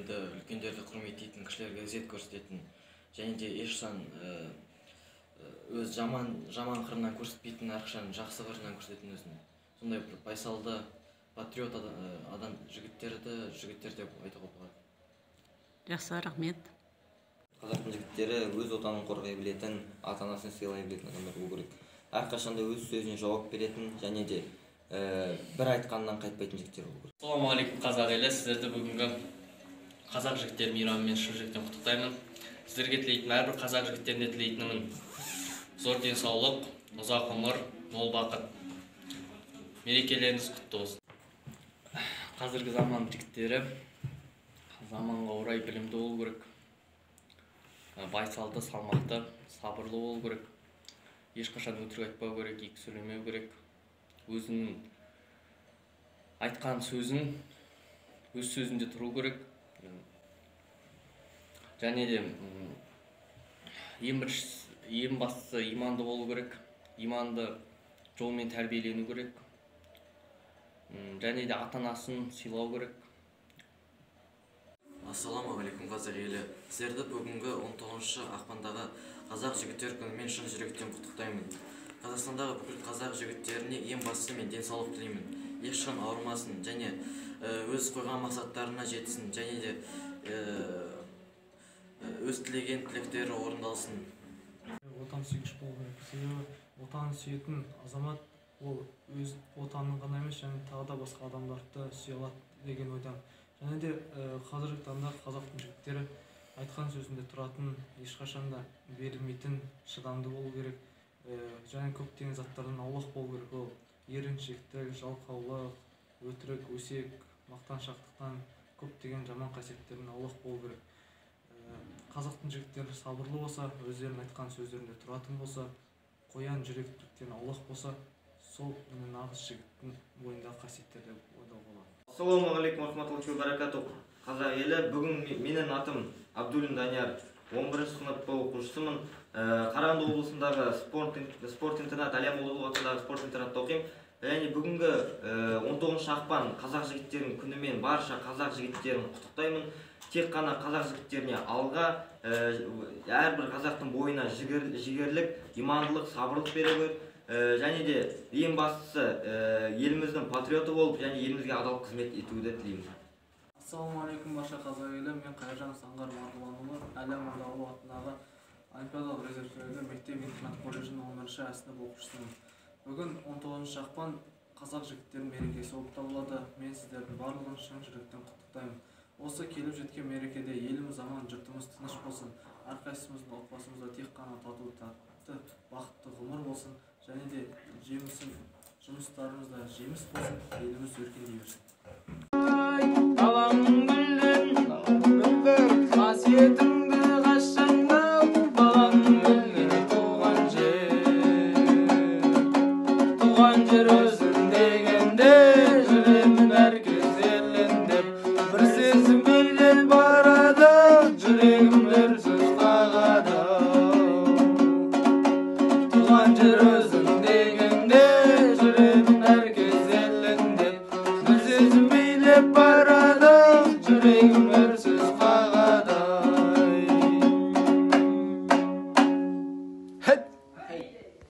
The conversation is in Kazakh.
кішілерді, үлкендерді құрметтейтін, кішілерге ізет көрсететін және де ешқашан өз жаман қырынан көрсетпейтін, әрқашан жақсы қырынан көрсететін өзін. Сондай бір байсалды, патриот адам жігіттер деп айтуға болады. Жақсы, рахмет. Қазақтың жігіттері өз отанын қорғай білетін, ата-анасын сыйлай білетін адамдар болу керек. Әрқашанда өз сөзіне жауап беретін және де бір айтқаннан қайтпайтын жігіттер болу керек. Ассалаумағалейкум қазақ елі, сіздерді бүгінгі қазақ жігіттері мейрамымен шын жүректен құттықтаймын. Сіздерге тілейтін, әрбір қазақ жігіттеріне тілейтінімін зор денсаулық, ұзақ ғұмыр, мол бақыт. Мерекелеріңіз құтты болсын. Қазіргі заман жігіттері заманға орай білімді болу керек, байсалды, салмақты, сабырлы болу керек. Ешқашан өтірік айтпау керек, екі сөйлемеу керек. Өзінің айтқан сөзін өз сөзінде тұру керек. Және де ең бастысы иманды болу керек. Иманды жолмен тәрбиелену керек. Және де ата-анасын сыйлау керек. Ассалаумағалейкум қазақ елі. Сіздерді бүгінгі 19 ақпандағы қазақ жігіттер күнімен шын жүректен құттықтаймын. Қазақстандағы бүкіл қазақ жігіттеріне ең бастысы мен денсаулық тілеймін. Ешқашан ауырмасын және өз қойған мақсаттарына жетсін және де өз тілеген тілектері орындалсын. Отан сүйгіш болу керек. Себебі отанын сүйетін азамат ол өз отанын ғана емес, және тағы да басқа адамдарды сүйе алады деген ойдан. Және де қазіргі таңда қазақтың жігіттері айтқан сөзінде тұратын, ешқашан да берілмейтін, шыдамды болу керек. Және көптеген заттардан аулақ болу керек. Ол еріншектік, жалқаулық, өтірік, өсек, мақтаншақтықтан көптеген жаман қасиеттерден аулақ болу керек. Қазақтың жігіттері сабырлы болса, өздерінің айтқан сөздерінде тұратын болса, қоян жүректіліктен аулақ болса, сол нағыз жігіттің бойындағы қасиеттер деп ойлауға болады. Ассалаумағалейкум рахматуллахи ва баракатух. Қазақ елі, бүгін менің атым Абдуллин Данияр, 11 сынып оқушысымын. Қарағанды облысындағы спорт интернат, Әлия Молдағұлова атындағы спорт интернатта оқимын. Және бүгінгі 19 ақпан қазақ жігіттерінің күнімен барша қазақ жігіттерін құттықтаймын. Тек қана қазақ жігіттеріне алға, әрбір қазақтың бойына жігерлік, имандылық, сабырлық беру. Және де ең бастысы еліміздің патриоты болып, және елімізге адал қызмет етуді тілеймін. Ассалаумағалейкум барша қазақ елі. Мен Қайыржан Саңғар Марғұланұлы, Әлия Молдағұлова атындағы олимпиадалық резервтегі мектеп-интернат колледжінің 11-ші А сынып оқушысымын. Бүгін 19 ақпан қазақ жігіттерінің мерекесі болып табылады. Мен сіздердің барлығын шын жүректен құттықтаймын. Осы келіп жеткен мерекеде еліміз аман, жұртымыз тыныш болсын. Әрқайсымыздың отбасымызда тек қана тату, тәтті, бақытты ғұмыр болсын. Және де жұмыстарымызда жеміс болсын, еліміз өркендей берсін.